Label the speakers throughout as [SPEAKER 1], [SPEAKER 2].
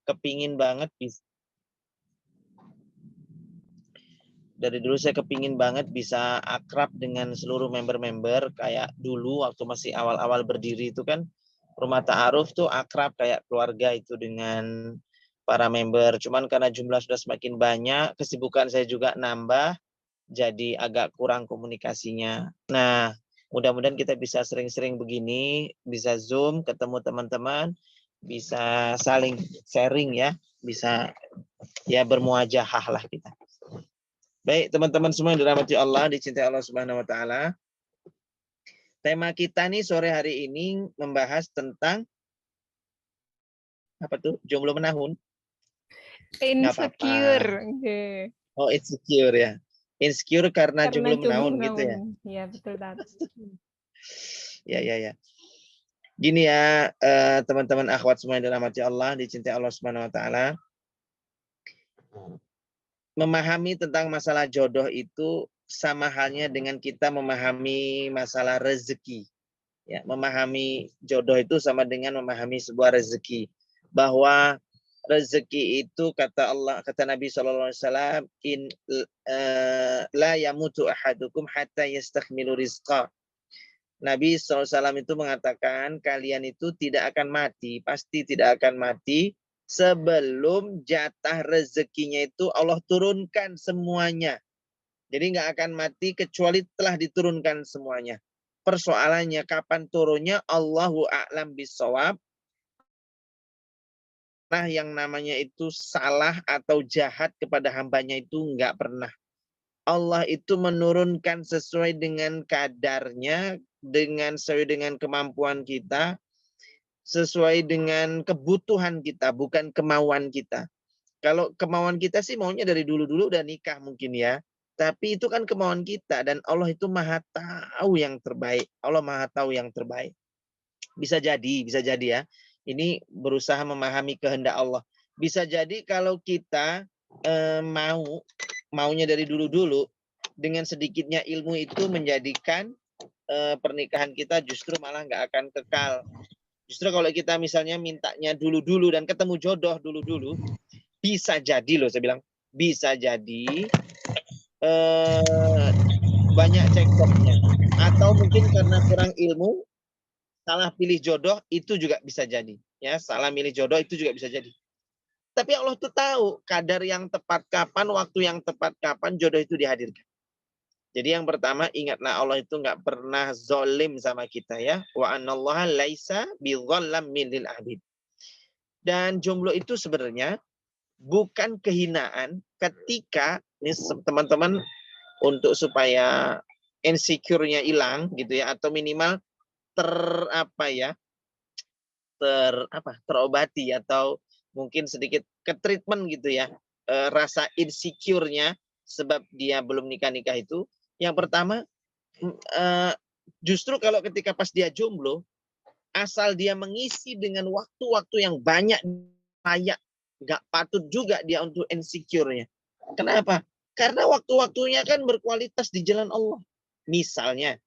[SPEAKER 1] kepingin banget saya kepingin banget bisa akrab dengan seluruh member-member kayak dulu waktu masih awal-awal berdiri itu kan Rumah Ta'aruf tuh akrab kayak keluarga itu dengan para member. Cuman karena jumlah sudah semakin banyak, kesibukan saya juga nambah, jadi agak kurang komunikasinya. Nah, mudah-mudahan kita bisa sering-sering begini, bisa Zoom, ketemu teman-teman, bisa saling sharing ya, bisa ya bermuajahah lah kita. Baik, teman-teman semua yang dirahmati Allah, dicintai Allah Subhanahu wa taala. Tema kita nih sore hari ini membahas tentang apa tuh? Jomblo menahun. Nggak apa-apa.
[SPEAKER 2] Insecure. Okay.
[SPEAKER 1] Oh, insecure ya. Insecure karena jomblo
[SPEAKER 2] jomblo
[SPEAKER 1] menahun gitu ya.
[SPEAKER 2] Iya, betul banget.
[SPEAKER 1] Ya. Gini ya, teman-teman akhwat semua yang dirahmati Allah, dicintai Allah Subhanahu wa taala. Memahami tentang masalah jodoh itu sama halnya dengan kita memahami masalah rezeki. Ya, memahami jodoh itu sama dengan memahami sebuah rezeki. Bahwa rezeki itu kata Allah, kata Nabi SAW, la yamutu ahadukum hatta yastakhmilu rizqa. Nabi SAW itu mengatakan kalian itu tidak akan mati, pasti tidak akan mati sebelum jatah rezekinya itu Allah turunkan semuanya. Jadi nggak akan mati kecuali telah diturunkan semuanya. Persoalannya kapan turunnya Allahu a'lam bissawab. Nah yang namanya itu salah atau jahat kepada hambanya itu nggak pernah. Allah itu menurunkan sesuai dengan kadarnya, sesuai dengan kemampuan kita, sesuai dengan kebutuhan kita, bukan kemauan kita. Kalau kemauan kita sih maunya dari dulu-dulu udah nikah mungkin ya. Tapi itu kan kemauan kita dan Allah itu maha tahu yang terbaik. Allah maha tahu yang terbaik. Bisa jadi ya. Ini berusaha memahami kehendak Allah. Bisa jadi kalau kita maunya dari dulu-dulu, dengan sedikitnya ilmu itu menjadikan pernikahan kita justru malah nggak akan kekal. Justru kalau kita misalnya mintanya dulu-dulu dan ketemu jodoh dulu-dulu, bisa jadi loh saya bilang, bisa jadi banyak cekcoknya. Atau mungkin karena kurang ilmu, salah pilih jodoh itu juga bisa jadi. Ya, salah milih jodoh itu juga bisa jadi. Tapi Allah tuh tahu kadar yang tepat kapan, waktu yang tepat kapan jodoh itu dihadirkan. Jadi yang pertama ingatlah Allah itu nggak pernah zolim sama kita ya. Wa anallaha laisa bidzallamin lil abid. Dan jomblo itu sebenarnya bukan kehinaan ketika ini teman-teman untuk supaya insecure-nya hilang gitu ya atau minimal terobati atau mungkin sedikit ke treatment gitu ya rasa insecure-nya sebab dia belum nikah itu. Yang pertama justru kalau ketika pas dia jomblo asal dia mengisi dengan waktu-waktu yang banyak layak, nggak patut juga dia untuk insecure-nya. Kenapa? Karena waktu-waktunya kan berkualitas di jalan Allah. Misalnya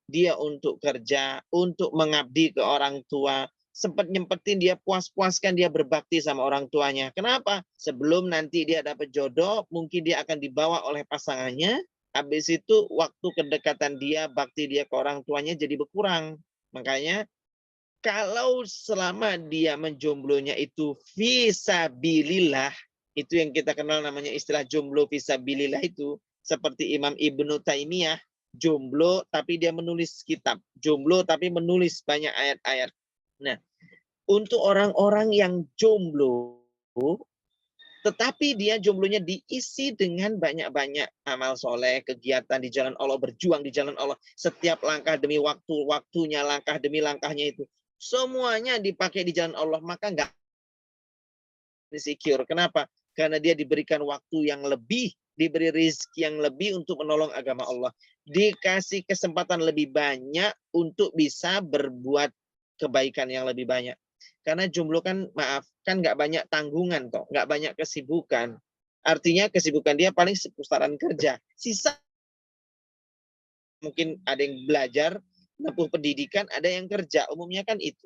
[SPEAKER 1] dia untuk kerja, untuk mengabdi ke orang tua, sempat nyempetin dia puas-puaskan dia berbakti sama orang tuanya. Kenapa? Sebelum nanti dia dapat jodoh, mungkin dia akan dibawa oleh pasangannya. Habis itu waktu kedekatan dia, bakti dia ke orang tuanya jadi berkurang. Makanya kalau selama dia menjomblonya itu fisabilillah, itu yang kita kenal namanya istilah jomblo fisabilillah itu, seperti Imam Ibnu Taimiyah, jomblo tapi dia menulis kitab, jomblo tapi menulis banyak ayat-ayat. Nah, untuk orang-orang yang jomblo, tetapi dia jomblonya diisi dengan banyak-banyak amal soleh, kegiatan di jalan Allah, berjuang di jalan Allah, setiap langkah demi waktunya, langkah demi langkahnya itu. Semuanya dipakai di jalan Allah, maka nggak insecure. Kenapa? Karena dia diberikan waktu yang lebih, diberi rezeki yang lebih untuk menolong agama Allah. Dikasih kesempatan lebih banyak untuk bisa berbuat kebaikan yang lebih banyak. Karena jomblo kan, maaf, kan nggak banyak tanggungan toh, nggak banyak kesibukan. Artinya kesibukan dia paling seputaran kerja. Sisa mungkin ada yang belajar, menempuh pendidikan, ada yang kerja. Umumnya kan itu.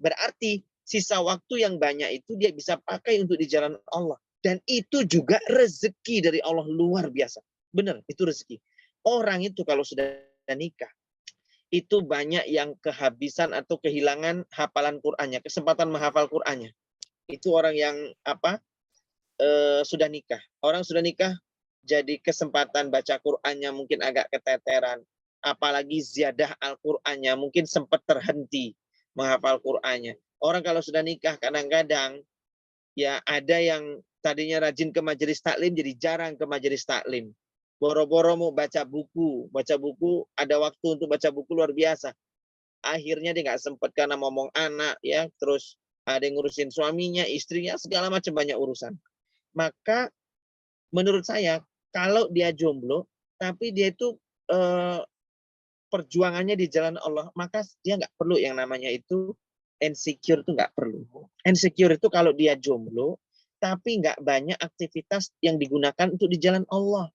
[SPEAKER 1] Berarti Sisa waktu yang banyak itu dia bisa pakai untuk di jalan Allah. Dan itu juga rezeki dari Allah luar biasa. Benar, itu rezeki. Orang itu kalau sudah nikah, itu banyak yang kehabisan atau kehilangan hafalan Qur'annya, kesempatan menghafal Qur'annya. Itu orang yang sudah nikah. Orang sudah nikah, jadi kesempatan baca Qur'annya mungkin agak keteteran. Apalagi ziyadah Al-Qur'annya mungkin sempat terhenti menghafal Qur'annya. Orang kalau sudah nikah kadang-kadang ya ada yang tadinya rajin ke majelis taklim jadi jarang ke majelis taklim. Boro-boro mau baca buku ada waktu untuk baca buku luar biasa. Akhirnya dia nggak sempat karena ngomong anak ya, terus ada yang ngurusin suaminya, istrinya, segala macam banyak urusan. Maka menurut saya kalau dia jomblo tapi dia itu perjuangannya di jalan Allah, maka dia nggak perlu yang namanya itu insecure, itu nggak perlu. Insecure itu kalau dia jomblo tapi nggak banyak aktivitas yang digunakan untuk di jalan Allah.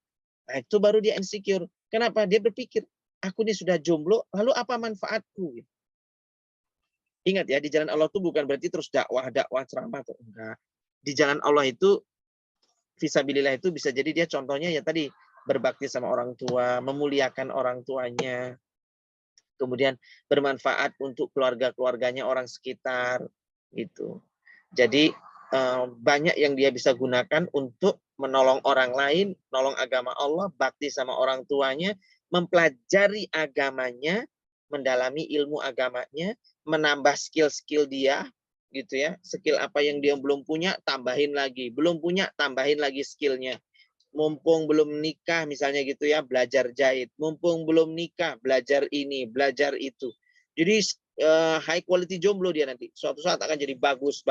[SPEAKER 1] Nah, itu baru dia insecure. Kenapa? Dia berpikir, aku ini sudah jomblo, lalu apa manfaatku? Ingat ya, di jalan Allah itu bukan berarti terus dakwah ceramah. Enggak. Di jalan Allah itu, fisabilillah itu bisa jadi dia contohnya ya tadi, berbakti sama orang tua, memuliakan orang tuanya, kemudian bermanfaat untuk keluarga-keluarganya, orang sekitar. Gitu. Jadi, banyak yang dia bisa gunakan untuk menolong orang lain, nolong agama Allah, bakti sama orang tuanya, mempelajari agamanya, mendalami ilmu agamanya, menambah skill-skill dia, gitu ya. Skill apa yang dia belum punya, tambahin lagi. Belum punya, tambahin lagi skillnya. Mumpung belum nikah, misalnya gitu ya, belajar jahit. Mumpung belum nikah, belajar ini, belajar itu. Jadi high quality jomblo dia nanti. Suatu saat akan jadi bagus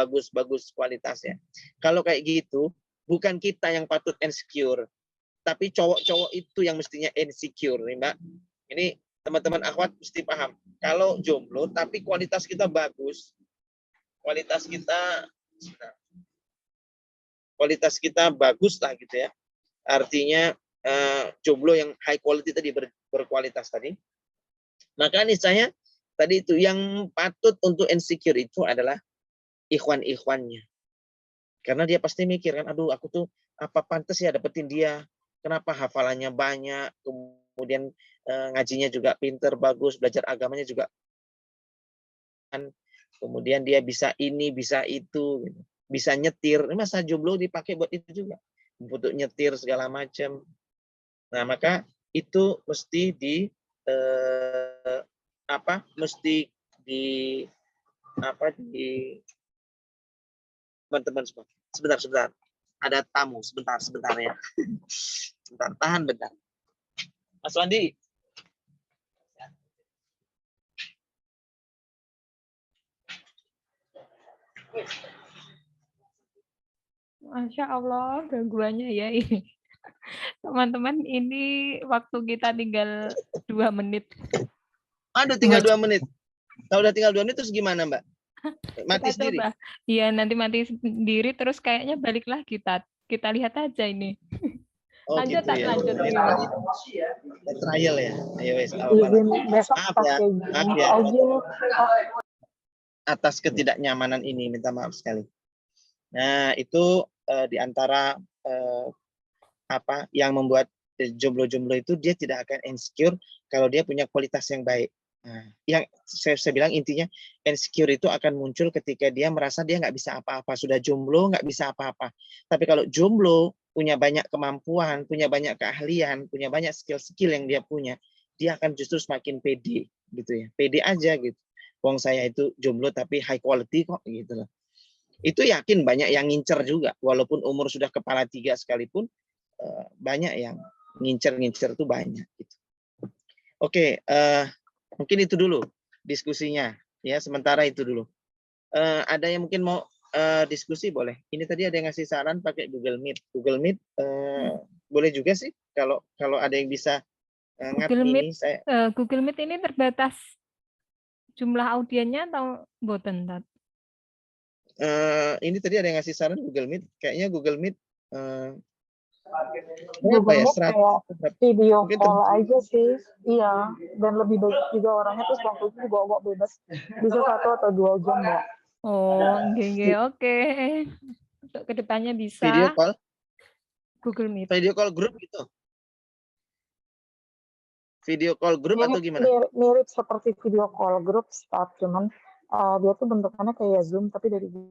[SPEAKER 1] kualitasnya. Kalau kayak gitu, bukan kita yang patut insecure, tapi cowok-cowok itu yang mestinya insecure, nih Mbak. Ini teman-teman akhwat mesti paham. Kalau jomblo tapi kualitas kita bagus, kualitas kita bagus lah gitu ya. Artinya jomblo yang high quality tadi, berkualitas tadi. Maka niscaya tadi itu yang patut untuk insecure itu adalah ikhwan-ikhwannya. Karena dia pasti mikir kan, aduh aku tuh apa pantas ya dapetin dia. Kenapa hafalannya banyak, kemudian ngajinya juga pinter, bagus, belajar agamanya juga. Kemudian dia bisa ini, bisa itu, bisa nyetir. Masa jomblo dipakai buat itu juga. Untuk nyetir segala macam. Nah, maka itu mesti teman-teman semua. Sebentar. Ada tamu, sebentar ya. Sebentar, tahan bentar. Mas Wandi.
[SPEAKER 2] Masya Allah, gangguannya ya ini. Teman-teman, ini waktu kita tinggal 2 menit.
[SPEAKER 1] Aduh, tinggal 2 menit. Kalau udah tinggal 2 menit terus gimana, Mbak? Mati
[SPEAKER 2] Kita
[SPEAKER 1] sendiri?
[SPEAKER 2] Iya, nanti mati sendiri, terus kayaknya balik lagi. Kita lihat aja ini.
[SPEAKER 1] Oh,
[SPEAKER 2] Lanjut,
[SPEAKER 1] gitu ya.
[SPEAKER 2] lanjut.
[SPEAKER 1] Trial ya. Ayo wes.
[SPEAKER 3] Izin besok pakai
[SPEAKER 1] Maaf ya.
[SPEAKER 3] audio.
[SPEAKER 1] Atas ketidaknyamanan ini, minta maaf sekali. Nah, itu di antara yang membuat jomblo-jomblo itu dia tidak akan insecure kalau dia punya kualitas yang baik. Nah, yang saya bilang intinya insecure itu akan muncul ketika dia merasa dia nggak bisa apa-apa. Sudah jomblo nggak bisa apa-apa. Tapi kalau jomblo punya banyak kemampuan, punya banyak keahlian, punya banyak skill-skill yang dia punya, dia akan justru semakin pede gitu ya. Pede aja gitu. Wong saya itu jomblo tapi high quality kok gitu loh. Itu yakin banyak yang ngincer juga. Walaupun umur sudah kepala 3 sekalipun, banyak yang ngincer tuh banyak. Gitu. Oke, mungkin itu dulu diskusinya. Ya, sementara itu dulu. Ada yang mungkin mau diskusi boleh. Ini tadi ada yang ngasih saran pakai Google Meet. Google Meet boleh juga sih kalau ada yang bisa
[SPEAKER 2] Google Meet,
[SPEAKER 1] ini saya.
[SPEAKER 2] Google Meet ini terbatas jumlah audiennya atau boten, Tat?
[SPEAKER 1] Ini tadi ada yang ngasih saran Google Meet. Kayaknya Google Meet
[SPEAKER 3] Google
[SPEAKER 1] ya,
[SPEAKER 3] Meet kayak video call aja sih. Iya, dan lebih baik juga orangnya tuh waktu itu juga bebas. Bisa 1 atau 2 jam, Mbak.
[SPEAKER 2] Oh, nggih, oke. Untuk kedepannya
[SPEAKER 1] Video
[SPEAKER 2] bisa
[SPEAKER 1] call,
[SPEAKER 2] Google Meet.
[SPEAKER 1] video call grup gitu. Video call grup atau gimana?
[SPEAKER 3] Mirip seperti video call grup, cuman dia tuh bentukannya kayak Zoom tapi dari